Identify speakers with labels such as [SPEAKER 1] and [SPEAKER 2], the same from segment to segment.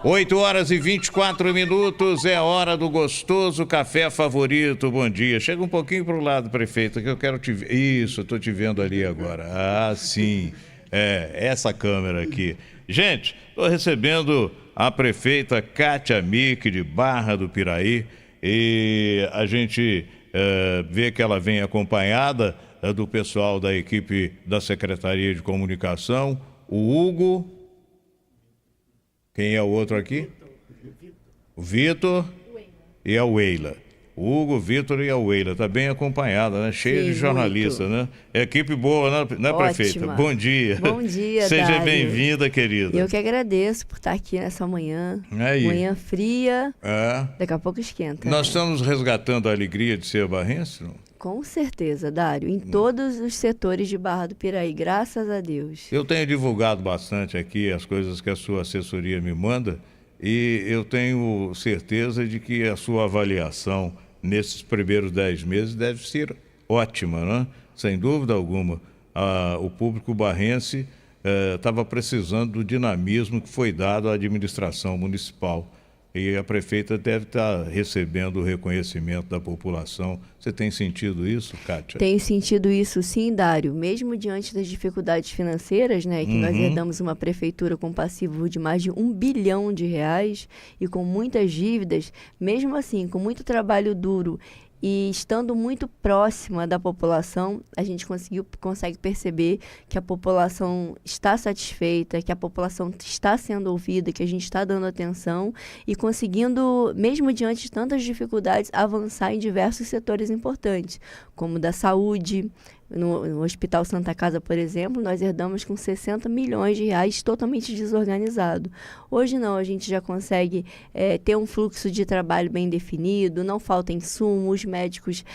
[SPEAKER 1] 8h24, é hora do gostoso café favorito. Bom dia. Chega um pouquinho para o lado, prefeito, que eu quero te ver. Isso, eu estou te vendo ali agora. Ah, sim. Essa câmera aqui. Gente, estou recebendo a prefeita Kátia Mick, de Barra do Piraí, e a gente vê que ela vem acompanhada do pessoal da equipe da Secretaria de Comunicação, o Hugo. Quem é o outro aqui? O Vitor e a Weila. O Hugo, Vitor e a Weila. Está bem acompanhada, né? Cheia de jornalistas, né? Equipe boa, né, prefeita? Bom dia.
[SPEAKER 2] Bom dia,
[SPEAKER 1] Seja
[SPEAKER 2] Dário.
[SPEAKER 1] bem-vinda, querida.
[SPEAKER 2] Eu que agradeço por estar aqui nessa manhã. Manhã fria. Daqui a pouco esquenta.
[SPEAKER 1] Nós estamos resgatando a alegria de ser barrense, não?
[SPEAKER 2] Com certeza, Dário. Em todos os setores de Barra do Piraí, graças a Deus.
[SPEAKER 1] Eu tenho divulgado bastante aqui as coisas que a sua assessoria me manda e eu tenho certeza de que a sua avaliação nesses primeiros 10 meses deve ser ótima, né? Sem dúvida alguma. O público barrense estava precisando do dinamismo que foi dado à administração municipal. E a prefeita deve estar recebendo o reconhecimento da população. Você tem sentido isso, Kátia?
[SPEAKER 2] Tenho sentido isso sim, Dário. Mesmo diante das dificuldades financeiras, né? Que nós herdamos uma prefeitura com passivo de mais de R$1 bilhão e com muitas dívidas, mesmo assim, com muito trabalho duro e estando muito próxima da população, a gente consegue perceber que a população está satisfeita, que a população está sendo ouvida, que a gente está dando atenção e conseguindo, mesmo diante de tantas dificuldades, avançar em diversos setores importantes, como da saúde. No Hospital Santa Casa, por exemplo, nós herdamos com R$60 milhões totalmente desorganizado. Hoje não, a gente já consegue ter um fluxo de trabalho bem definido, não falta insumo, os médicos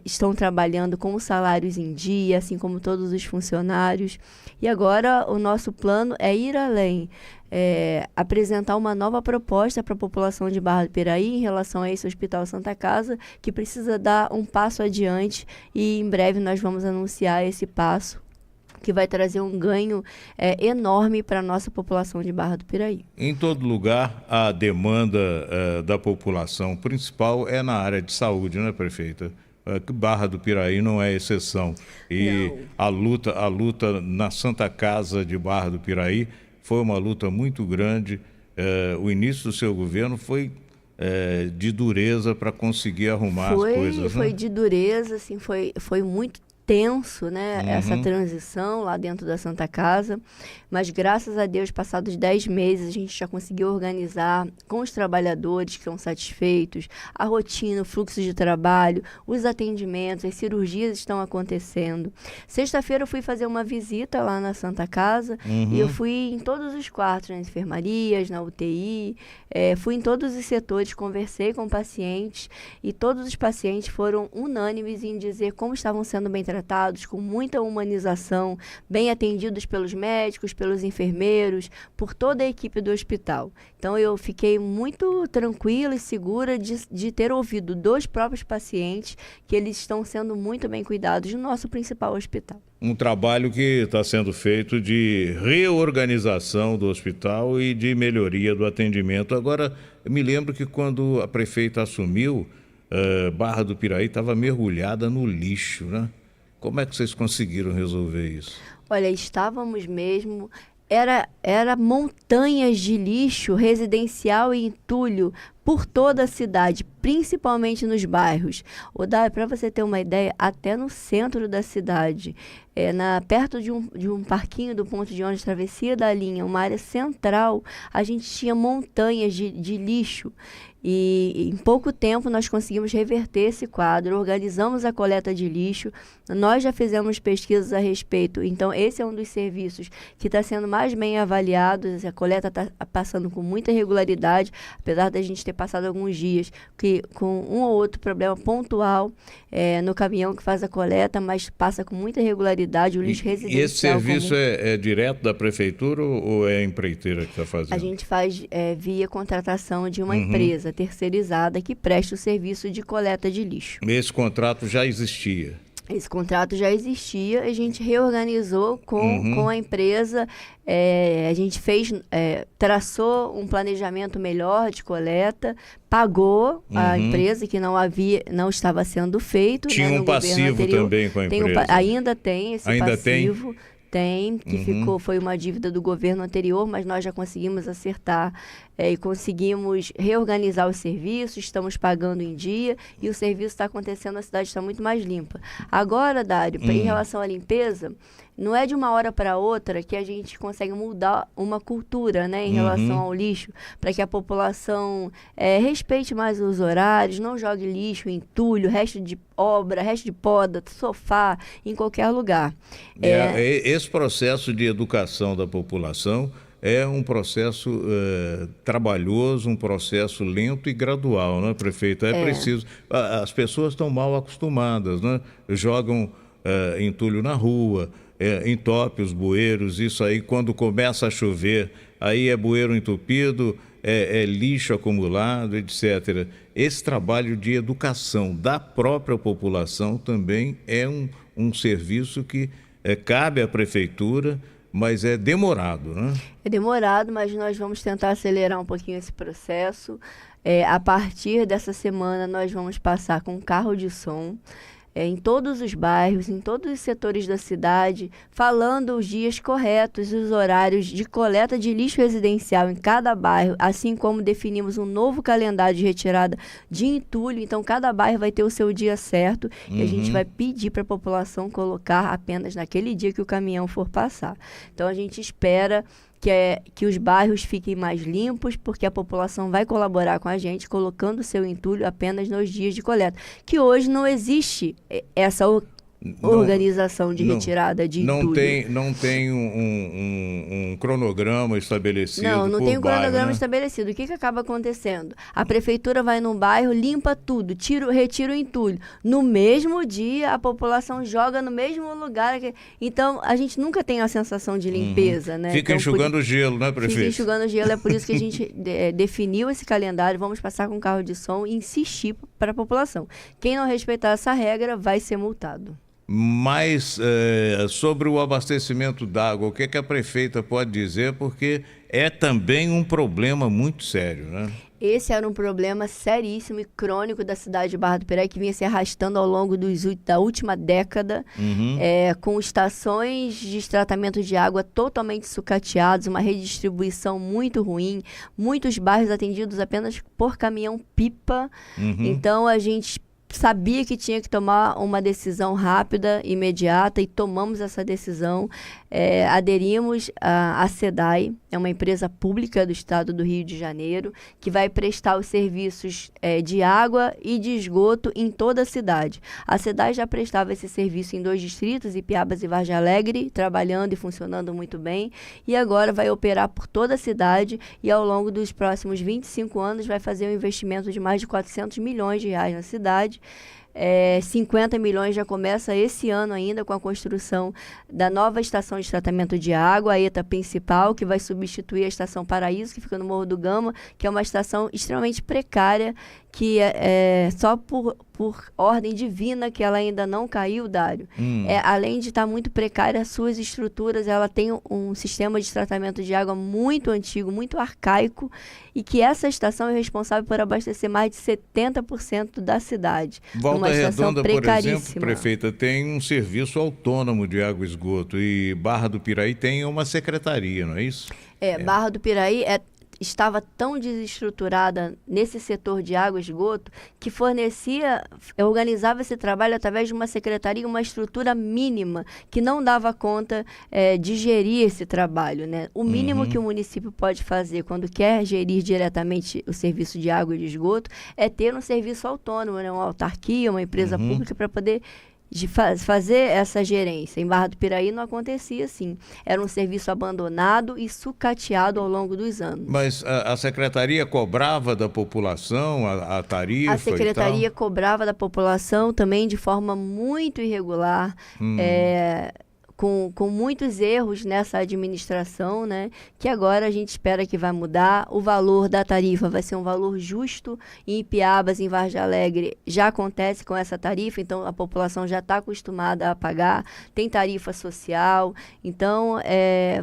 [SPEAKER 2] estão trabalhando com salários em dia, assim como todos os funcionários. E agora o nosso plano é ir além. Apresentar uma nova proposta para a população de Barra do Piraí em relação a esse Hospital Santa Casa, que precisa dar um passo adiante e em breve nós vamos anunciar esse passo que vai trazer um ganho enorme para a nossa população de Barra do Piraí.
[SPEAKER 1] Em todo lugar, a demanda da população principal é na área de saúde, né, prefeita? Barra do Piraí não é exceção. E a luta na Santa Casa de Barra do Piraí foi uma luta muito grande. O início do seu governo foi de dureza para conseguir arrumar as coisas.
[SPEAKER 2] Foi de dureza, assim, foi muito tenso, né, essa transição lá dentro da Santa Casa, mas graças a Deus, passados 10 meses, a gente já conseguiu organizar com os trabalhadores que estão satisfeitos, a rotina, o fluxo de trabalho, os atendimentos, as cirurgias estão acontecendo. Sexta-feira eu fui fazer uma visita lá na Santa Casa e eu fui em todos os quartos, nas enfermarias, na UTI, fui em todos os setores, conversei com pacientes e todos os pacientes foram unânimes em dizer como estavam sendo bem tratados, com muita humanização, bem atendidos pelos médicos, pelos enfermeiros, por toda a equipe do hospital. Então eu fiquei muito tranquila e segura de ter ouvido dos próprios pacientes que eles estão sendo muito bem cuidados no nosso principal hospital.
[SPEAKER 1] Um trabalho que está sendo feito de reorganização do hospital e de melhoria do atendimento. Agora, eu me lembro que quando a prefeita assumiu, Barra do Piraí estava mergulhada no lixo, né? Como é que vocês conseguiram resolver isso?
[SPEAKER 2] Olha, estávamos mesmo... Era montanhas de lixo residencial e entulho por toda a cidade, principalmente nos bairros. Para você ter uma ideia, até no centro da cidade, perto de um parquinho do ponto de ônibus, travessia da linha, uma área central, a gente tinha montanhas de lixo. E em pouco tempo nós conseguimos reverter esse quadro, organizamos a coleta de lixo, nós já fizemos pesquisas a respeito, então esse é um dos serviços que está sendo mais bem avaliado, a coleta está passando com muita regularidade, apesar da gente ter passado alguns dias com um ou outro problema pontual no caminhão que faz a coleta, mas passa com muita regularidade, o lixo residencial.
[SPEAKER 1] E esse serviço é direto da prefeitura ou é a empreiteira que está fazendo?
[SPEAKER 2] A gente faz via contratação de uma empresa terceirizada que presta o serviço de coleta de lixo.
[SPEAKER 1] Esse contrato já existia?
[SPEAKER 2] Esse contrato já existia, a gente reorganizou com a empresa, a gente traçou um planejamento melhor de coleta, pagou a empresa que não estava sendo feito.
[SPEAKER 1] Tinha
[SPEAKER 2] né,
[SPEAKER 1] um passivo também com a empresa.
[SPEAKER 2] Ainda tem esse passivo.
[SPEAKER 1] Que
[SPEAKER 2] foi uma dívida do governo anterior, mas nós já conseguimos acertar e conseguimos reorganizar os serviços, estamos pagando em dia e o serviço está acontecendo, a cidade está muito mais limpa. Agora, Dário, em relação à limpeza, não é de uma hora para outra que a gente consegue mudar uma cultura, né, em relação ao lixo, para que a população respeite mais os horários, não jogue lixo, entulho, resto de obra, resto de poda, sofá, em qualquer lugar.
[SPEAKER 1] Esse processo de educação da população é um processo trabalhoso, um processo lento e gradual, né, prefeito? É preciso. As pessoas estão mal acostumadas, né? Jogam entulho na rua, entope os bueiros, isso aí quando começa a chover, aí é bueiro entupido, é lixo acumulado, etc. Esse trabalho de educação da própria população também é um serviço que cabe à prefeitura, mas é demorado, né?
[SPEAKER 2] É demorado, mas nós vamos tentar acelerar um pouquinho esse processo. A partir dessa semana, nós vamos passar com um carro de som em todos os bairros, em todos os setores da cidade, falando os dias corretos, os horários de coleta de lixo residencial em cada bairro, assim como definimos um novo calendário de retirada de entulho. Então, cada bairro vai ter o seu dia certo e a gente vai pedir para a população colocar apenas naquele dia que o caminhão for passar. Então, a gente espera que os bairros fiquem mais limpos, porque a população vai colaborar com a gente, colocando o seu entulho apenas nos dias de coleta. Que hoje não existe essa organização de retirada de entulho.
[SPEAKER 1] Não tem um cronograma estabelecido.
[SPEAKER 2] Não tem um cronograma,
[SPEAKER 1] né?
[SPEAKER 2] estabelecido. O que acaba acontecendo? A prefeitura vai num bairro, limpa tudo, retira o entulho. No mesmo dia, a população joga no mesmo lugar. Então, a gente nunca tem a sensação de limpeza, né?
[SPEAKER 1] Fica
[SPEAKER 2] então,
[SPEAKER 1] enxugando gelo, né, prefeito?
[SPEAKER 2] Fica enxugando gelo, é por isso que a gente definiu esse calendário. Vamos passar com um carro de som e insistir para a população. Quem não respeitar essa regra vai ser multado.
[SPEAKER 1] Mas sobre o abastecimento d'água, o que a prefeita pode dizer? Porque é também um problema muito sério, né?
[SPEAKER 2] Esse era um problema seríssimo e crônico da cidade de Barra do Piraí, que vinha se arrastando ao longo da última década, com estações de tratamento de água totalmente sucateadas, uma redistribuição muito ruim, muitos bairros atendidos apenas por caminhão-pipa. Então, a gente sabia que tinha que tomar uma decisão rápida, imediata, e tomamos essa decisão. Aderimos à SEDAI, é uma empresa pública do estado do Rio de Janeiro, que vai prestar os serviços de água e de esgoto em toda a cidade. A SEDAI já prestava esse serviço em 2 distritos, Ipiabas e Vargem Alegre, trabalhando e funcionando muito bem, e agora vai operar por toda a cidade e ao longo dos próximos 25 anos vai fazer um investimento de mais de 400 milhões de reais na cidade. 50 milhões já começa esse ano ainda com a construção da nova estação de tratamento de água, a ETA principal, que vai substituir a estação Paraíso, que fica no Morro do Gama, que é uma estação extremamente precária, que só por ordem divina que ela ainda não caiu, Dário. Além de estar muito precária, as suas estruturas, ela tem um sistema de tratamento de água muito antigo, muito arcaico, e que essa estação é responsável por abastecer mais de 70% da cidade.
[SPEAKER 1] Volta Redonda, por exemplo, prefeita, tem um serviço autônomo de água e esgoto, e Barra do Piraí tem uma secretaria, não é isso?
[SPEAKER 2] Barra do Piraí estava tão desestruturada nesse setor de água e esgoto que organizava esse trabalho através de uma secretaria, uma estrutura mínima, que não dava conta de gerir esse trabalho, né? O mínimo que o município pode fazer quando quer gerir diretamente o serviço de água e de esgoto é ter um serviço autônomo, né? Uma autarquia, uma empresa pública para poder fazer essa gerência. Em Barra do Piraí não acontecia assim. Era um serviço abandonado e sucateado ao longo dos anos.
[SPEAKER 1] Mas a secretaria cobrava da população a tarifa?
[SPEAKER 2] A secretaria cobrava da população também de forma muito irregular. com muitos erros nessa administração, né? Que agora a gente espera que vai mudar. O valor da tarifa vai ser um valor justo. Em Ipiabas, em Vargem Alegre, já acontece com essa tarifa, então a população já está acostumada a pagar. Tem tarifa social, então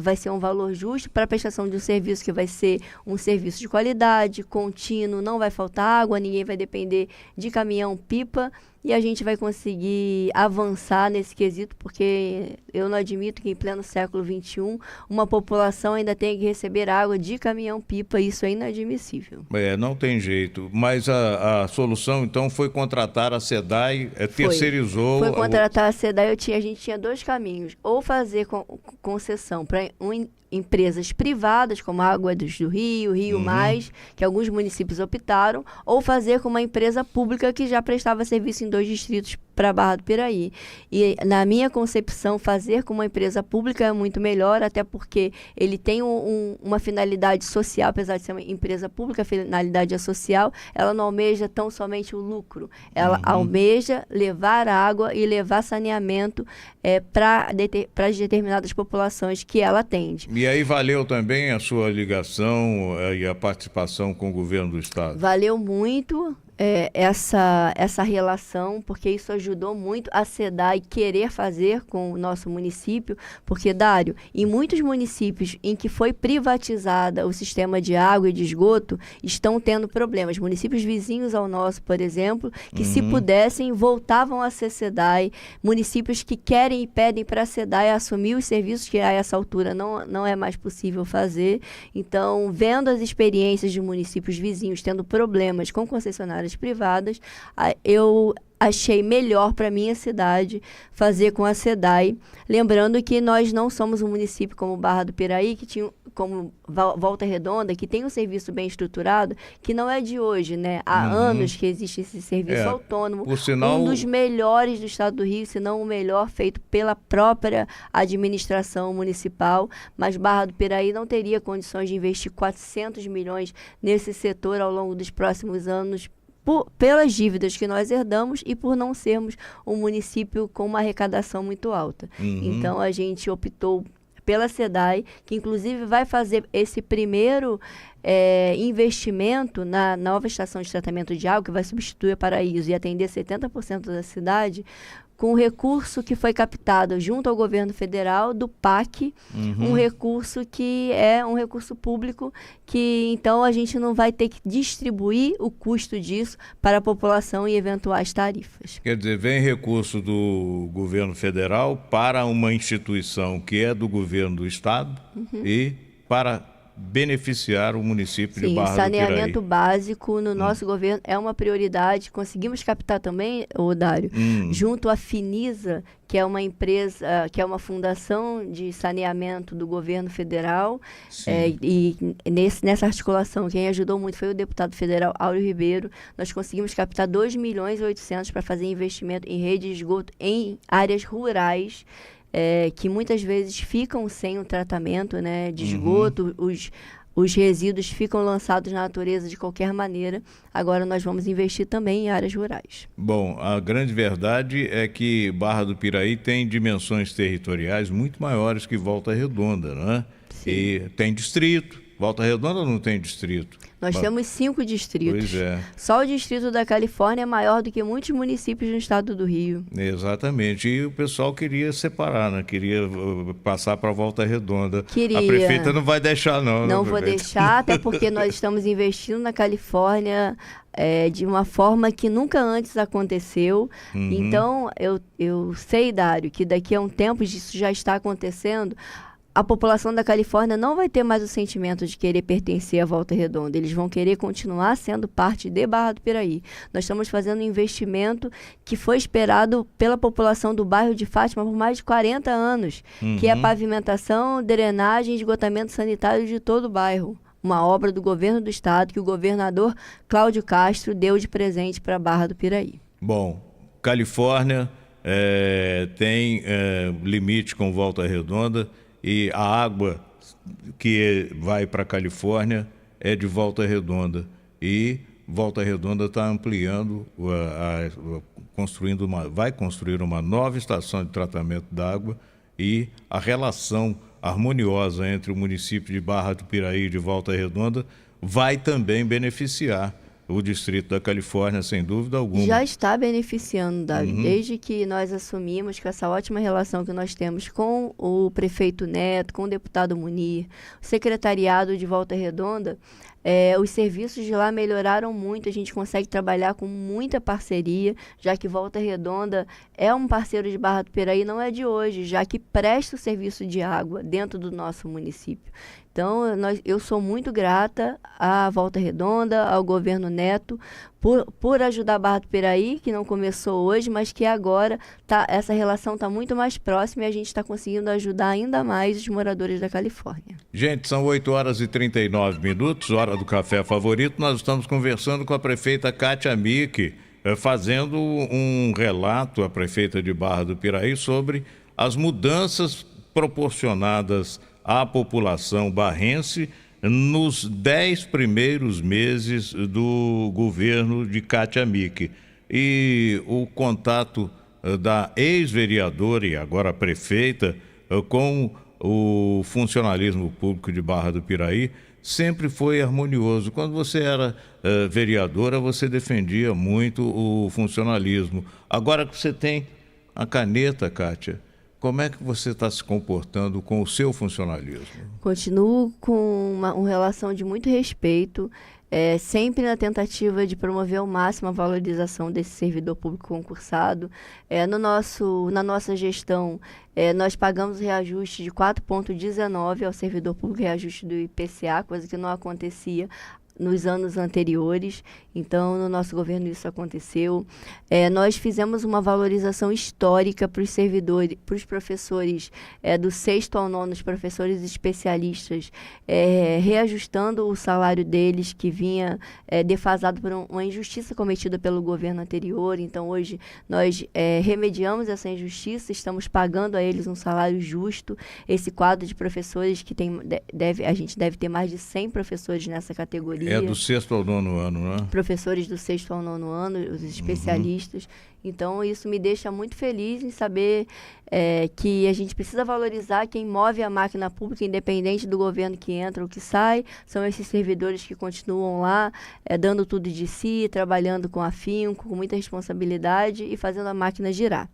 [SPEAKER 2] vai ser um valor justo para a prestação de um serviço que vai ser um serviço de qualidade, contínuo, não vai faltar água, ninguém vai depender de caminhão-pipa. E a gente vai conseguir avançar nesse quesito, porque eu não admito que em pleno século XXI uma população ainda tenha que receber água de caminhão-pipa. Isso é inadmissível.
[SPEAKER 1] Não tem jeito. Mas a solução, então, foi contratar a SEDAI, terceirizou...
[SPEAKER 2] Foi contratar a SEDAI, a gente tinha dois caminhos. Ou fazer concessão para empresas privadas, como a Água do Rio, Rio Mais, que alguns municípios optaram, ou fazer com uma empresa pública que já prestava serviço em 2 distritos para Barra do Piraí. E, na minha concepção, fazer com uma empresa pública é muito melhor, até porque ele tem uma finalidade social, apesar de ser uma empresa pública, a finalidade é social, ela não almeja tão somente o lucro, ela almeja levar água e levar saneamento para as determinadas populações que ela atende.
[SPEAKER 1] E aí valeu também a sua ligação e a participação com o governo do estado?
[SPEAKER 2] Valeu muito. Essa relação, porque isso ajudou muito a SEDAI querer fazer com o nosso município, porque, Dário, em muitos municípios em que foi privatizada o sistema de água e de esgoto, estão tendo problemas. Municípios vizinhos ao nosso, por exemplo, que se pudessem, voltavam a ser SEDAI. Municípios que querem e pedem para a SEDAI assumir os serviços que a essa altura não é mais possível fazer. Então, vendo as experiências de municípios vizinhos tendo problemas com concessionárias privadas, eu achei melhor para minha cidade fazer com a SEDAI, lembrando que nós não somos um município como Barra do Piraí, que tinha como Volta Redonda, que tem um serviço bem estruturado, que não é de hoje, né? Há anos que existe esse serviço autônomo,
[SPEAKER 1] por sinal,
[SPEAKER 2] um dos melhores do estado do Rio, se não o melhor, feito pela própria administração municipal, mas Barra do Piraí não teria condições de investir 400 milhões nesse setor ao longo dos próximos anos, pelas dívidas que nós herdamos e por não sermos um município com uma arrecadação muito alta. Então, a gente optou pela SEDAI, que inclusive vai fazer esse primeiro investimento na nova estação de tratamento de água, que vai substituir a Paraíso e atender 70% da cidade, com recurso que foi captado junto ao governo federal, do PAC, um recurso que é um recurso público, que então a gente não vai ter que distribuir o custo disso para a população e eventuais tarifas.
[SPEAKER 1] Quer dizer, vem recurso do governo federal para uma instituição que é do governo do estado e para beneficiar o município de Barra do Piraí.
[SPEAKER 2] Sim, saneamento básico no nosso governo é uma prioridade. Conseguimos captar também, Dário, junto à Finisa, que é uma empresa, que é uma fundação de saneamento do governo federal. Nessa articulação, quem ajudou muito foi o deputado federal Áureo Ribeiro. Nós conseguimos captar 2,8 milhões para fazer investimento em rede de esgoto em áreas rurais, que muitas vezes ficam sem o tratamento, né, de esgoto, os resíduos ficam lançados na natureza de qualquer maneira. Agora nós vamos investir também em áreas rurais.
[SPEAKER 1] Bom, a grande verdade é que Barra do Piraí tem dimensões territoriais muito maiores que Volta Redonda, né?
[SPEAKER 2] Sim.
[SPEAKER 1] E tem distrito. Volta Redonda não tem distrito.
[SPEAKER 2] Nós temos 5 distritos.
[SPEAKER 1] Pois é.
[SPEAKER 2] Só o distrito da Califórnia é maior do que muitos municípios no estado do Rio.
[SPEAKER 1] Exatamente. E o pessoal queria separar, né? Queria passar para Volta Redonda.
[SPEAKER 2] Queria.
[SPEAKER 1] A prefeita não vai deixar, não.
[SPEAKER 2] Não vou deixar, até porque nós estamos investindo na Califórnia de uma forma que nunca antes aconteceu. Então, eu sei, Dário, que daqui a um tempo isso já está acontecendo. A população da Califórnia não vai ter mais o sentimento de querer pertencer à Volta Redonda. Eles vão querer continuar sendo parte de Barra do Piraí. Nós estamos fazendo um investimento que foi esperado pela população do bairro de Fátima por mais de 40 anos, que é a pavimentação, drenagem e esgotamento sanitário de todo o bairro. Uma obra do governo do estado que o governador Cláudio Castro deu de presente para Barra do Piraí.
[SPEAKER 1] Bom, Califórnia tem limite com Volta Redonda, e a água que vai para a Califórnia é de Volta Redonda. E Volta Redonda está ampliando, vai construir uma nova estação de tratamento d'água e a relação harmoniosa entre o município de Barra do Piraí e de Volta Redonda vai também beneficiar o Distrito da Califórnia, sem dúvida alguma.
[SPEAKER 2] Já está beneficiando, Dário, desde que nós assumimos com essa ótima relação que nós temos com o prefeito Neto, com o deputado Munir, o secretariado de Volta Redonda, os serviços de lá melhoraram muito, a gente consegue trabalhar com muita parceria, já que Volta Redonda é um parceiro de Barra do Piraí, não é de hoje, já que presta o serviço de água dentro do nosso município. Então, eu sou muito grata à Volta Redonda, ao governo Neto, por ajudar a Barra do Piraí, que não começou hoje, mas que agora essa relação está muito mais próxima e a gente está conseguindo ajudar ainda mais os moradores da Califórnia.
[SPEAKER 1] Gente, são 8h39, hora do café favorito. Nós estamos conversando com a prefeita Kátia Mick, fazendo um relato, a prefeita de Barra do Piraí, sobre as mudanças proporcionadas à população barrense nos 10 primeiros meses do governo de Kátia Mick. E o contato da ex-vereadora e agora prefeita com o funcionalismo público de Barra do Piraí sempre foi harmonioso. Quando você era vereadora, você defendia muito o funcionalismo. Agora que você tem a caneta, Kátia, como é que você está se comportando com o seu funcionalismo?
[SPEAKER 2] Continuo com uma relação de muito respeito, sempre na tentativa de promover ao máximo a valorização desse servidor público concursado. Na nossa gestão, nós pagamos reajuste de 4,19 ao servidor público, reajuste do IPCA, coisa que não acontecia nos anos anteriores. Então, no nosso governo isso aconteceu. Nós fizemos uma valorização histórica para os servidores, para os professores do 6º ao 9º, os professores especialistas, reajustando o salário deles, que vinha defasado por uma injustiça cometida pelo governo anterior. Então, hoje, nós remediamos essa injustiça, estamos pagando a eles um salário justo. Esse quadro de professores que a gente deve ter mais de 100 professores nessa categoria.
[SPEAKER 1] É do 6º ao 9º ano, né?
[SPEAKER 2] Professores do 6º ao 9º ano, os especialistas. Então, isso me deixa muito feliz em saber que a gente precisa valorizar quem move a máquina pública, independente do governo que entra ou que sai. São esses servidores que continuam lá, dando tudo de si, trabalhando com afinco, com muita responsabilidade e fazendo a máquina girar.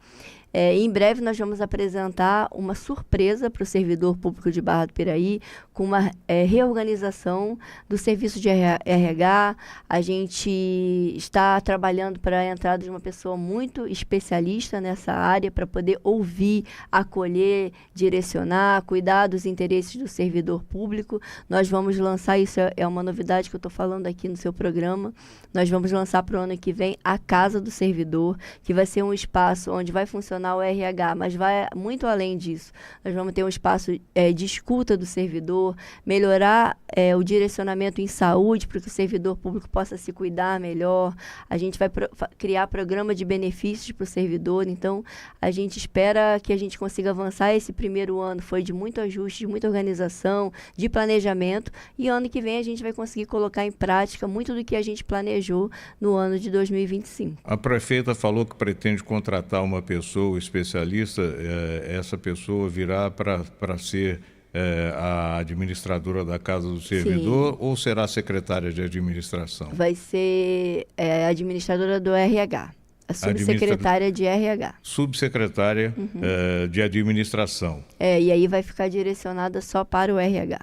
[SPEAKER 2] Em breve nós vamos apresentar uma surpresa para o servidor público de Barra do Piraí, com uma reorganização do serviço de RH. A gente está trabalhando para a entrada de uma pessoa muito especialista nessa área, para poder ouvir, acolher, direcionar, cuidar dos interesses do servidor público. Nós vamos lançar, isso é uma novidade que eu estou falando aqui no seu programa, nós vamos lançar para o ano que vem a Casa do Servidor, que vai ser um espaço onde vai funcionar o RH, mas vai muito além disso. Nós vamos ter um espaço de escuta do servidor, melhorar o direcionamento em saúde para que o servidor público possa se cuidar melhor. A gente vai criar programa de benefícios para o servidor. Então, a gente espera que a gente consiga avançar. Esse primeiro ano foi de muito ajuste, de muita organização, de planejamento, e ano que vem a gente vai conseguir colocar em prática muito do que a gente planejou no ano de 2025.
[SPEAKER 1] A prefeita falou que pretende contratar uma pessoa especialista. Essa pessoa virá para ser a administradora da Casa do Servidor. Sim. Ou será secretária de administração?
[SPEAKER 2] Vai ser administradora do RH, a subsecretária de RH.
[SPEAKER 1] Subsecretária de administração.
[SPEAKER 2] E aí vai ficar direcionada só para o RH.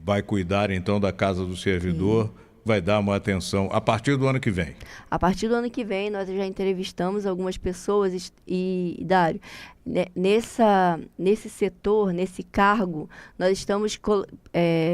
[SPEAKER 1] Vai cuidar então da Casa do Servidor. Sim. Vai dar uma atenção a partir do ano que vem? A partir do ano que vem, nós já entrevistamos algumas pessoas e Dário, nesse setor, nesse cargo, nós estamos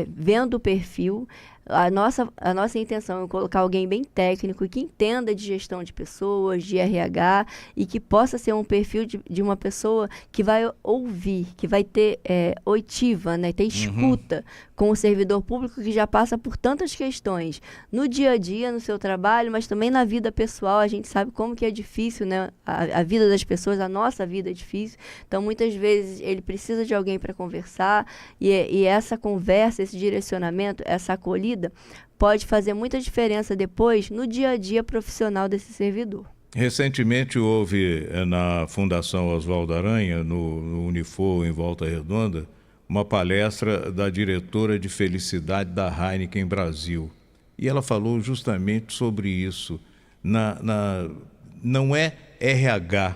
[SPEAKER 1] vendo o perfil. A nossa intenção é colocar alguém bem técnico e que entenda de gestão de pessoas, de RH, e que possa ser um perfil de uma pessoa que vai ouvir, que vai ter oitiva, né, ter escuta com o servidor público, que já passa por tantas questões no dia a dia, no seu trabalho, mas também na vida pessoal. A gente sabe como que é difícil, né, a vida das pessoas, a nossa vida é difícil. Então, muitas vezes, ele precisa de alguém para conversar, e essa conversa, esse direcionamento, essa acolhida, pode fazer muita diferença depois no dia a dia profissional desse servidor. Recentemente houve na Fundação Oswaldo Aranha, no Unifor, em Volta Redonda, uma palestra da diretora de felicidade da Heineken Brasil. E ela falou justamente sobre isso. Não é RH.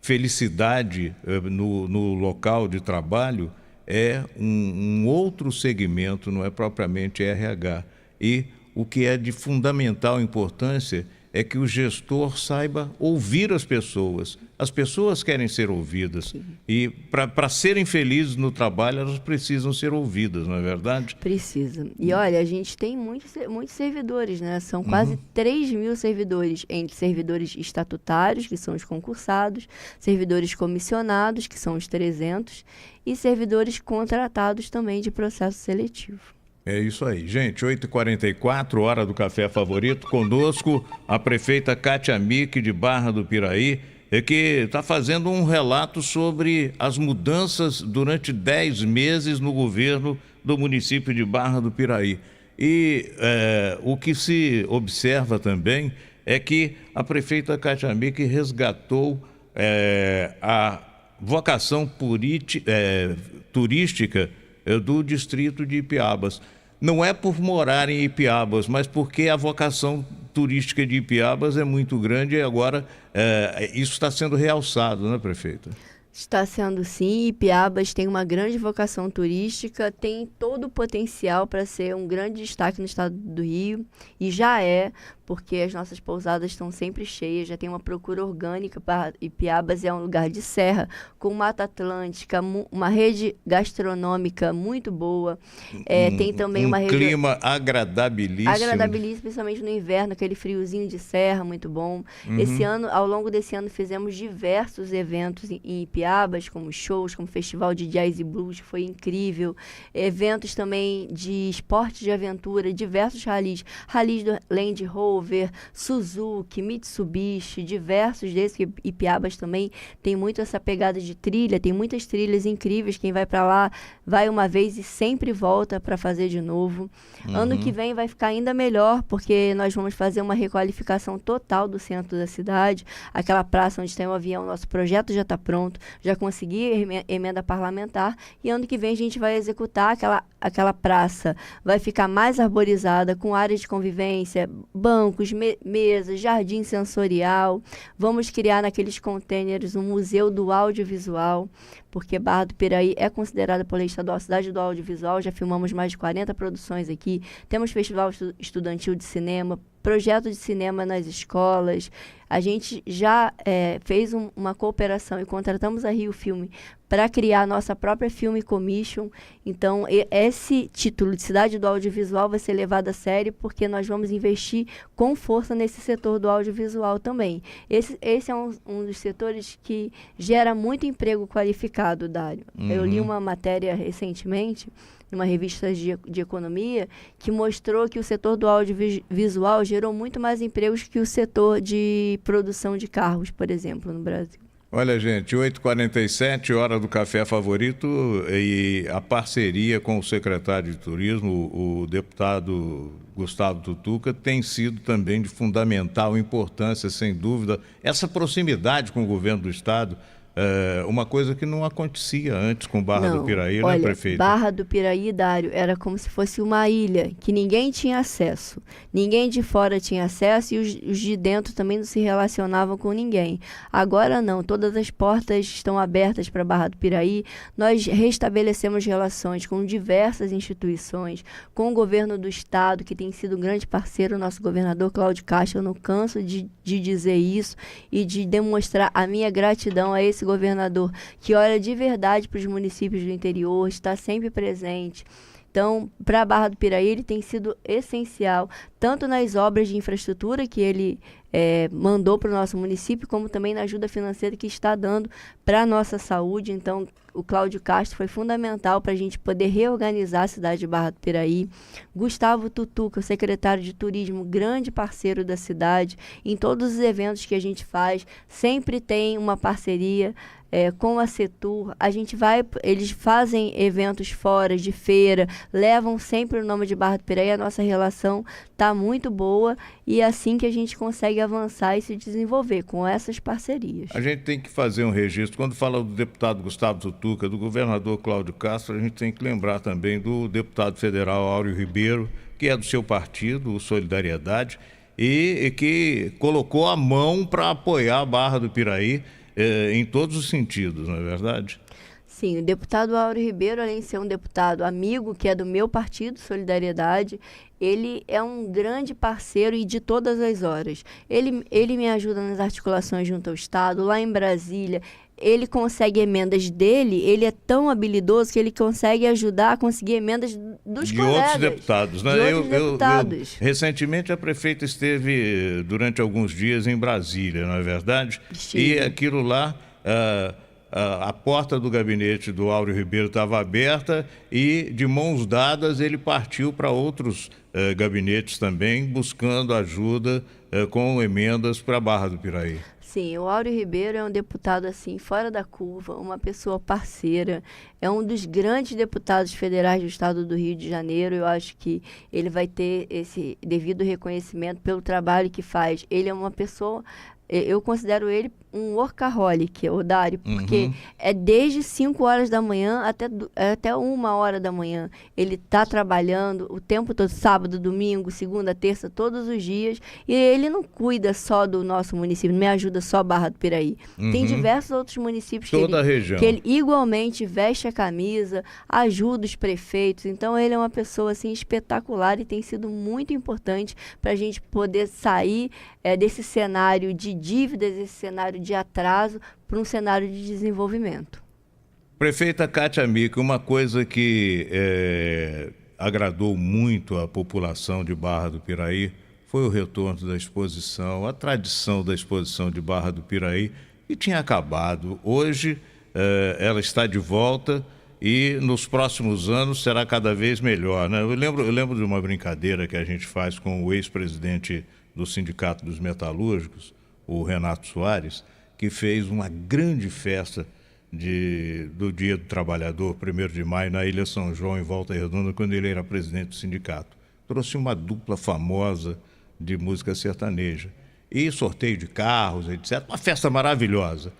[SPEAKER 1] Felicidade no local de trabalho é um outro segmento, não é propriamente RH. E o que é de fundamental importância é que o gestor saiba ouvir as pessoas. As pessoas querem ser ouvidas. Sim. E para serem felizes no trabalho, elas precisam ser ouvidas, não é verdade?
[SPEAKER 2] Precisa. E olha, a gente tem muitos servidores, né? São quase 3 mil servidores, entre servidores estatutários, que são os concursados, servidores comissionados, que são os 300, e servidores contratados também de processo seletivo.
[SPEAKER 1] É isso aí. Gente, 8h44, hora do café favorito. Conosco a prefeita Kátia Mick, de Barra do Piraí, que está fazendo um relato sobre as mudanças durante 10 meses no governo do município de Barra do Piraí. E o que se observa também é que a prefeita Kátia Mick resgatou a vocação turística do distrito de Ipiabas. Não é por morar em Ipiabas, mas porque a vocação turística de Ipiabas é muito grande e agora isso está sendo realçado, né, prefeita?
[SPEAKER 2] Está sendo sim. Ipiabas tem uma grande vocação turística, tem todo o potencial para ser um grande destaque no estado do Rio, e já é, porque as nossas pousadas estão sempre cheias, já tem uma procura orgânica. Para Ipiabas é um lugar de serra, com Mata Atlântica, uma rede gastronômica muito boa. Tem também uma rede...
[SPEAKER 1] clima agradabilíssimo.
[SPEAKER 2] Agradabilíssimo, principalmente no inverno, aquele friozinho de serra, muito bom. Esse ano, ao longo desse ano, fizemos diversos eventos em Ipiabas, como shows, como Festival de Jazz e Blues, que foi incrível. Eventos também de esporte de aventura, diversos ralis do Land Rover, Suzuki, Mitsubishi, diversos desses, que Ipiabas também tem muito essa pegada de trilha, tem muitas trilhas incríveis. Quem vai para lá vai uma vez e sempre volta para fazer de novo. Ano que vem vai ficar ainda melhor, porque nós vamos fazer uma requalificação total do centro da cidade. Aquela praça onde tem um avião, nosso projeto já está pronto, já consegui emenda parlamentar, e ano que vem a gente vai executar aquela praça. Vai ficar mais arborizada, com áreas de convivência, bancos, mesas, jardim sensorial. Vamos criar naqueles containers um museu do audiovisual, porque Barra do Piraí é considerada pela lei estadual a cidade do audiovisual. Já filmamos mais de 40 produções aqui. Temos festival estudantil de cinema, projeto de cinema nas escolas. A gente já fez uma cooperação e contratamos a Rio Filme para criar a nossa própria Film Commission. Então, esse título de Cidade do Audiovisual vai ser levado a sério, porque nós vamos investir com força nesse setor do audiovisual também. Esse é um dos setores que gera muito emprego qualificado, Dário. Eu li uma matéria recentemente, numa revista de economia, que mostrou que o setor do audiovisual gerou muito mais empregos que o setor de produção de carros, por exemplo, no Brasil.
[SPEAKER 1] Olha, gente, 8h47, hora do café favorito, e a parceria com o secretário de Turismo, o deputado Gustavo Tutuca, tem sido também de fundamental importância, sem dúvida, essa proximidade com o governo do Estado. Uma coisa que não acontecia antes com Barra do Piraí,
[SPEAKER 2] olha,
[SPEAKER 1] né, prefeito?
[SPEAKER 2] Barra do Piraí, Dário, era como se fosse uma ilha, que ninguém tinha acesso. Ninguém de fora tinha acesso, e os de dentro também não se relacionavam com ninguém. Agora não, todas as portas estão abertas para Barra do Piraí. Nós restabelecemos relações com diversas instituições, com o governo do Estado, que tem sido um grande parceiro, o nosso governador Cláudio Castro. Eu não canso de dizer isso e de demonstrar a minha gratidão a esse governador, que olha de verdade para os municípios do interior, está sempre presente. Então, para a Barra do Piraí, ele tem sido essencial, tanto nas obras de infraestrutura que ele mandou para o nosso município, como também na ajuda financeira que está dando para a nossa saúde. Então, o Cláudio Castro foi fundamental para a gente poder reorganizar a cidade de Barra do Piraí. Gustavo Tutuca, o secretário de Turismo, grande parceiro da cidade. Em todos os eventos que a gente faz, sempre tem uma parceria. com a Setur, a gente vai, eles fazem eventos fora de feira, levam sempre o nome de Barra do Piraí, a nossa relação está muito boa e é assim que a gente consegue avançar e se desenvolver com essas parcerias.
[SPEAKER 1] A gente tem que fazer um registro. Quando fala do deputado Gustavo Tutuca, do governador Cláudio Castro, a gente tem que lembrar também do deputado federal Áureo Ribeiro, que é do seu partido, o Solidariedade, e que colocou a mão para apoiar a Barra do Piraí em todos os sentidos, não é verdade?
[SPEAKER 2] Sim, o deputado Áureo Ribeiro, além de ser um deputado amigo, que é do meu partido, Solidariedade, ele é um grande parceiro e de todas as horas. Ele me ajuda nas articulações junto ao Estado, lá em Brasília. Ele consegue emendas dele, ele é tão habilidoso que ele consegue ajudar a conseguir emendas dos colegas.
[SPEAKER 1] De outros deputados, né?
[SPEAKER 2] De outros deputados.
[SPEAKER 1] Recentemente a prefeita esteve durante alguns dias em Brasília, não é verdade?
[SPEAKER 2] Sim.
[SPEAKER 1] E aquilo lá, a porta do gabinete do Áureo Ribeiro estava aberta e de mãos dadas ele partiu para outros gabinetes também, buscando ajuda com emendas para a Barra do Piraí.
[SPEAKER 2] Sim, o Áureo Ribeiro é um deputado assim, fora da curva, uma pessoa parceira, é um dos grandes deputados federais do estado do Rio de Janeiro. Eu acho que ele vai ter esse devido reconhecimento pelo trabalho que faz. Ele é uma pessoa, eu considero ele um workaholic, o Dário, porque é desde 5 horas da manhã até 1 hora da manhã. Ele está trabalhando o tempo todo, sábado, domingo, segunda, terça, todos os dias. E ele não cuida só do nosso município, não me ajuda só Barra do Piraí. Tem diversos outros municípios que ele igualmente veste a camisa, ajuda os prefeitos. Então ele é uma pessoa assim, espetacular e tem sido muito importante para a gente poder sair desse cenário de dívidas, esse cenário de atraso, para um cenário de desenvolvimento.
[SPEAKER 1] Prefeita Kátia Micke, uma coisa que agradou muito a população de Barra do Piraí foi o retorno da exposição, a tradição da exposição de Barra do Piraí, que tinha acabado. Hoje ela está de volta e nos próximos anos será cada vez melhor, né? Eu lembro de uma brincadeira que a gente faz com o ex-presidente do Sindicato dos Metalúrgicos, o Renato Soares, que fez uma grande festa do Dia do Trabalhador, 1º de maio, na Ilha São João, em Volta Redonda, quando ele era presidente do sindicato. Trouxe uma dupla famosa de música sertaneja. E sorteio de carros, etc. Uma festa maravilhosa.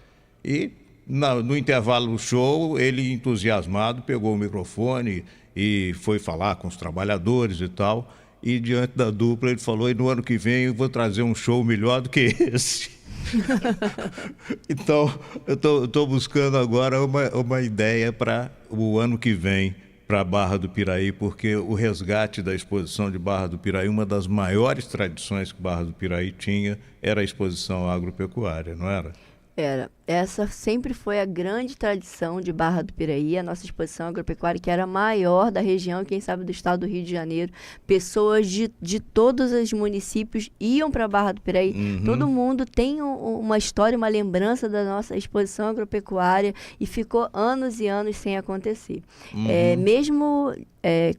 [SPEAKER 1] E no intervalo do show, ele, entusiasmado, pegou o microfone e foi falar com os trabalhadores e tal. E diante da dupla ele falou: e no ano que vem eu vou trazer um show melhor do que esse. Então eu estou buscando agora uma ideia para o ano que vem para Barra do Piraí, porque o resgate da exposição de Barra do Piraí, uma das maiores tradições que Barra do Piraí tinha, era a exposição agropecuária, não era?
[SPEAKER 2] Era. Essa sempre foi a grande tradição de Barra do Piraí, a nossa exposição agropecuária, que era a maior da região, quem sabe do estado do Rio de Janeiro. Pessoas de todos os municípios iam para Barra do Piraí. Todo mundo tem uma história, uma lembrança da nossa exposição agropecuária e ficou anos e anos sem acontecer. Mesmo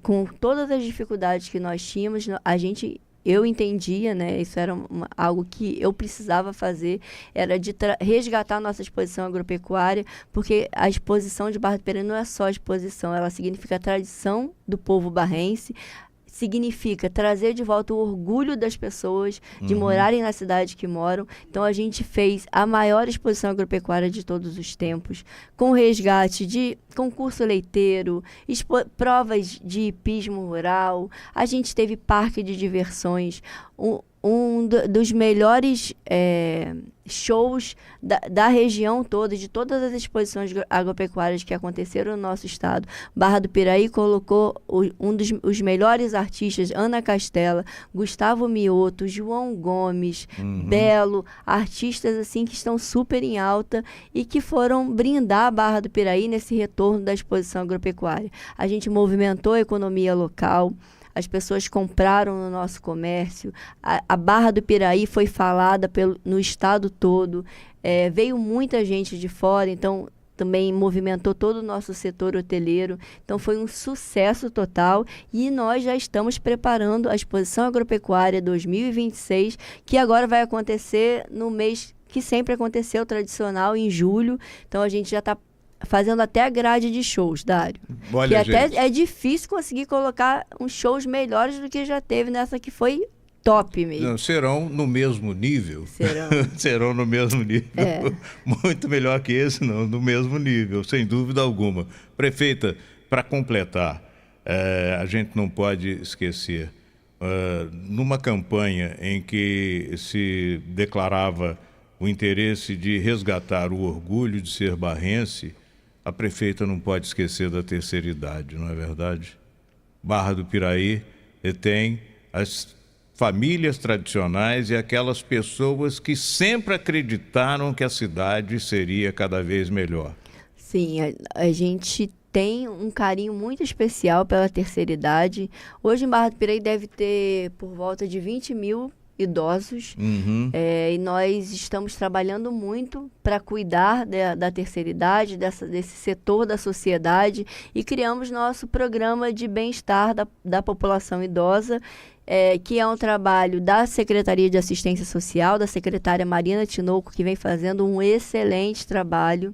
[SPEAKER 2] com todas as dificuldades que nós tínhamos, eu entendia, né? Isso era algo que eu precisava fazer, era de resgatar a nossa exposição agropecuária, porque a exposição de Barra do Piraí não é só exposição, ela significa a tradição do povo barrense, significa trazer de volta o orgulho das pessoas de morarem na cidade que moram. Então a gente fez a maior exposição agropecuária de todos os tempos, com resgate de concurso leiteiro, provas de hipismo rural, a gente teve parque de diversões, dos melhores shows da região toda, de todas as exposições agropecuárias que aconteceram no nosso estado. Barra do Piraí colocou os melhores artistas, Ana Castela, Gustavo Mioto, João Gomes, Belo, artistas assim que estão super em alta e que foram brindar a Barra do Piraí nesse retorno da exposição agropecuária. A gente movimentou a economia local, as pessoas compraram no nosso comércio, a Barra do Piraí foi falada no estado todo, veio muita gente de fora, então também movimentou todo o nosso setor hoteleiro, então foi um sucesso total e nós já estamos preparando a Exposição Agropecuária 2026, que agora vai acontecer no mês que sempre aconteceu, tradicional, em julho. Então a gente já está fazendo até a grade de shows, Dário.
[SPEAKER 1] Olha,
[SPEAKER 2] que até
[SPEAKER 1] gente,
[SPEAKER 2] é difícil conseguir colocar uns shows melhores do que já teve nessa que foi top mesmo.
[SPEAKER 1] não, serão no mesmo nível.
[SPEAKER 2] Serão.
[SPEAKER 1] Serão no mesmo nível.
[SPEAKER 2] É.
[SPEAKER 1] Muito melhor que esse, não, no mesmo nível, sem dúvida alguma. Prefeita, para completar, a gente não pode esquecer, numa campanha em que se declarava o interesse de resgatar o orgulho de ser barrense, a prefeita não pode esquecer da terceira idade, não é verdade? Barra do Piraí tem as famílias tradicionais e aquelas pessoas que sempre acreditaram que a cidade seria cada vez melhor.
[SPEAKER 2] Sim, a gente tem um carinho muito especial pela terceira idade. Hoje em Barra do Piraí deve ter por volta de 20 mil idosos. E nós estamos trabalhando muito para cuidar da terceira idade, desse setor da sociedade, e criamos nosso programa de bem-estar da população idosa, que é um trabalho da Secretaria de Assistência Social, da secretária Marina Tinoco, que vem fazendo um excelente trabalho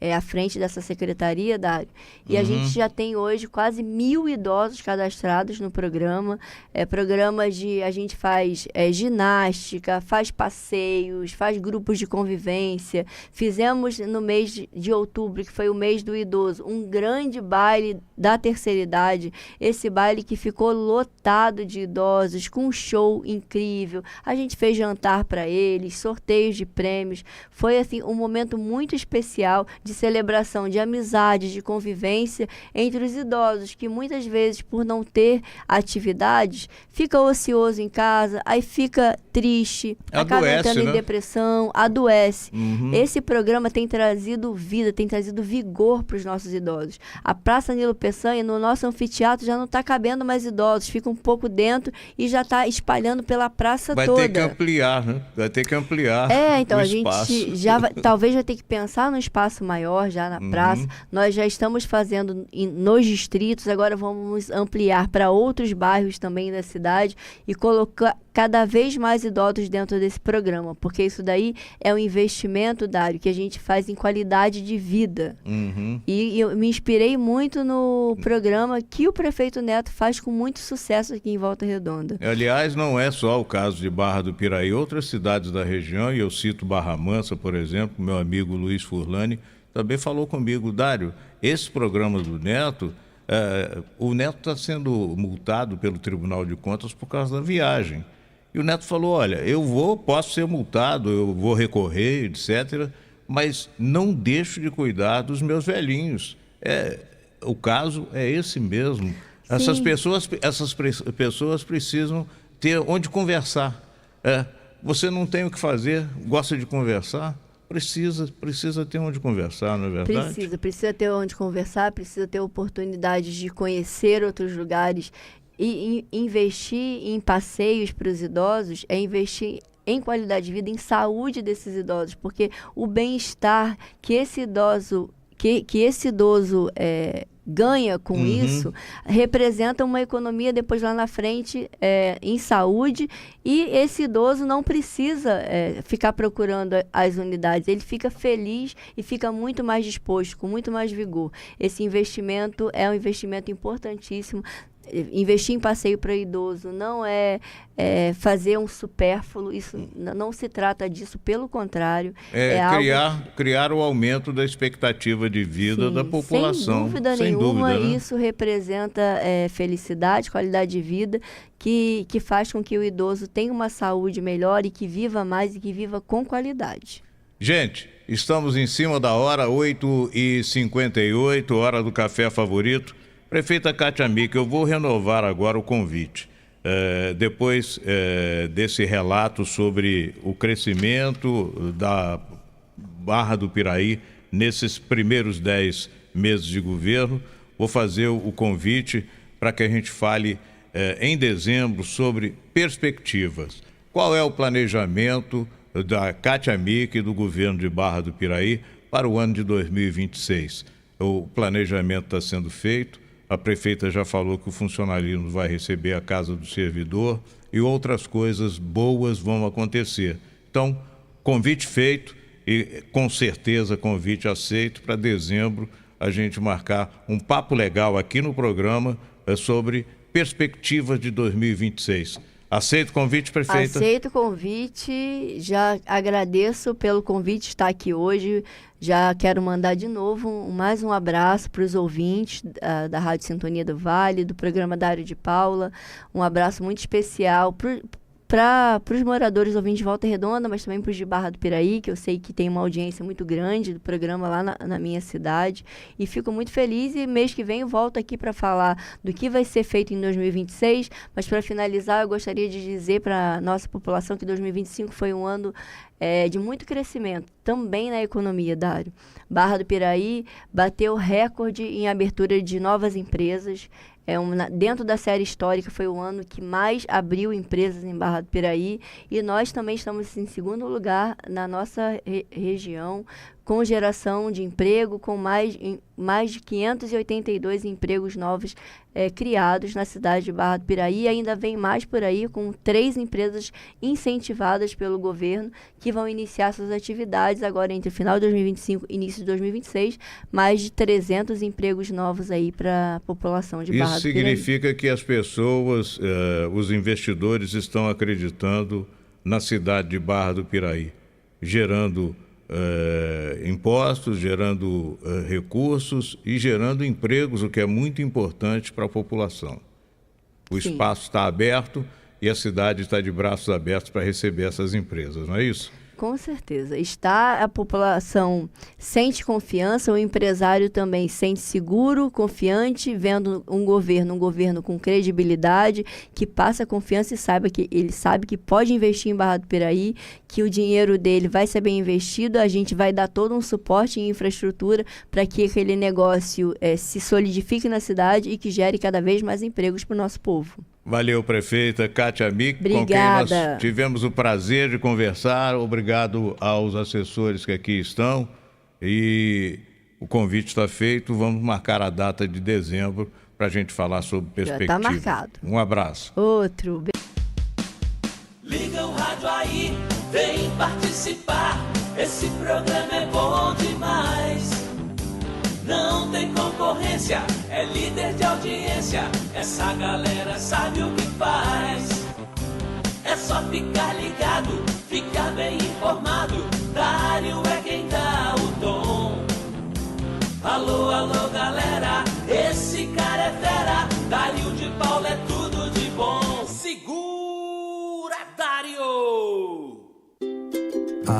[SPEAKER 2] à frente dessa secretaria, Dário. E a gente já tem hoje quase 1.000 idosos cadastrados no programa. A gente faz ginástica, faz passeios, faz grupos de convivência. Fizemos no mês de outubro, que foi o mês do idoso, um grande baile da terceira idade. Esse baile que ficou lotado de idosos, com um show incrível. A gente fez jantar para eles, sorteios de prêmios. Foi assim um momento muito especial de celebração, de amizade, de convivência entre os idosos, que muitas vezes, por não ter atividades, fica ocioso em casa, aí fica triste, acaba entrando em depressão, adoece. Esse programa tem trazido vida, tem trazido vigor para os nossos idosos. A Praça Nilo Peçanha, no nosso anfiteatro, já não está cabendo mais idosos, fica um pouco dentro e já está espalhando pela praça toda.
[SPEAKER 1] Vai ter que ampliar, né? Vai ter que ampliar
[SPEAKER 2] então
[SPEAKER 1] o
[SPEAKER 2] a
[SPEAKER 1] espaço.
[SPEAKER 2] gente talvez vai ter que pensar num espaço maior já na praça. Nós já estamos fazendo nos distritos, agora vamos ampliar para outros bairros também da cidade e colocar cada vez mais idosos dentro desse programa, porque isso daí é um investimento, Dário, que a gente faz em qualidade de vida. E eu me inspirei muito no programa que o prefeito Neto faz com muito sucesso aqui em Volta Redonda.
[SPEAKER 1] Aliás, não é só o caso de Barra do Piraí, outras cidades da região, e eu cito Barra Mansa, por exemplo, meu amigo Luiz Furlani também falou comigo, Dário, esse programa do Neto, o Neto está sendo multado pelo Tribunal de Contas por causa da viagem. E o Neto falou, olha, posso ser multado, eu vou recorrer, etc., mas não deixo de cuidar dos meus velhinhos. O caso é esse mesmo. Essas pessoas precisam ter onde conversar. Você não tem o que fazer, gosta de conversar? Precisa ter onde conversar, não é verdade?
[SPEAKER 2] Precisa ter onde conversar, precisa ter oportunidades de conhecer outros lugares. E investir em passeios para os idosos é investir em qualidade de vida, em saúde desses idosos, porque o bem-estar que esse idoso ganha com isso, representa uma economia depois lá na frente em saúde, e esse idoso não precisa ficar procurando as unidades, ele fica feliz e fica muito mais disposto, com muito mais vigor. Esse investimento é um investimento importantíssimo. Investir em passeio para idoso não é fazer um supérfluo, isso não se trata disso, pelo contrário.
[SPEAKER 1] Criar o aumento da expectativa de vida da população.
[SPEAKER 2] Sem dúvida nenhuma, né? Isso representa felicidade, qualidade de vida, que faz com que o idoso tenha uma saúde melhor e que viva mais e que viva com qualidade.
[SPEAKER 1] Gente, estamos em cima da hora, 8h58, hora do café favorito. Prefeita Kátia Mick, eu vou renovar agora o convite. Depois desse relato sobre o crescimento da Barra do Piraí nesses primeiros 10 meses de governo, vou fazer o convite para que a gente fale em dezembro sobre perspectivas. Qual é o planejamento da Kátia Mick e do governo de Barra do Piraí para o ano de 2026? O planejamento está sendo feito. A prefeita já falou que o funcionalismo vai receber a casa do servidor e outras coisas boas vão acontecer. Então, convite feito e com certeza convite aceito para dezembro a gente marcar um papo legal aqui no programa sobre perspectivas de 2026. Aceito o convite, prefeita?
[SPEAKER 2] Aceito o convite, já agradeço pelo convite estar aqui hoje. Já quero mandar de novo mais um abraço para os ouvintes da Rádio Sintonia do Vale, do programa Dário de Paula. Um abraço muito especial para os moradores ouvintes de Volta Redonda, mas também para os de Barra do Piraí, que eu sei que tem uma audiência muito grande do programa lá na minha cidade. E fico muito feliz, e mês que vem eu volto aqui para falar do que vai ser feito em 2026. Mas para finalizar, eu gostaria de dizer para a nossa população que 2025 foi um ano de muito crescimento, também na economia, Dário. Barra do Piraí bateu recorde em abertura de novas empresas. Dentro da série histórica, foi o ano que mais abriu empresas em Barra do Piraí, e nós também estamos em segundo lugar na nossa região, com geração de emprego, com mais de 582 empregos novos criados na cidade de Barra do Piraí. E ainda vem mais por aí, com 3 empresas incentivadas pelo governo, que vão iniciar suas atividades agora entre o final de 2025 e início de 2026, mais de 300 empregos novos aí para a população de Barra do Piraí.
[SPEAKER 1] Isso significa que as pessoas, os investidores estão acreditando na cidade de Barra do Piraí, gerando impostos, gerando recursos e gerando empregos, o que é muito importante para a população. O
[SPEAKER 2] Sim.
[SPEAKER 1] espaço está aberto e a cidade está de braços abertos para receber essas empresas, não é isso?
[SPEAKER 2] Com certeza. A população sente confiança, o empresário também sente seguro, confiante, vendo um governo com credibilidade, que passa confiança e ele sabe que pode investir em Barra do Piraí, que o dinheiro dele vai ser bem investido. A gente vai dar todo um suporte em infraestrutura para que aquele negócio se solidifique na cidade e que gere cada vez mais empregos para o nosso povo.
[SPEAKER 1] Valeu, prefeita Kátia Mick,
[SPEAKER 2] Obrigada.
[SPEAKER 1] com quem nós tivemos o prazer de conversar. Obrigado aos assessores que aqui estão. E o convite está feito. Vamos marcar a data de dezembro para a gente falar sobre perspectiva.
[SPEAKER 2] Já está marcado.
[SPEAKER 1] Um abraço.
[SPEAKER 2] Outro.
[SPEAKER 3] Liga o rádio aí, vem participar. Esse programa é bom demais. Não tem concorrência, é líder de audiência. Essa galera sabe o que faz. É só ficar ligado, ficar bem informado. Dário é quem dá o tom. Alô, alô, galera, esse cara é fera. Dário de Paula é tudo de bom. Segura, Dário!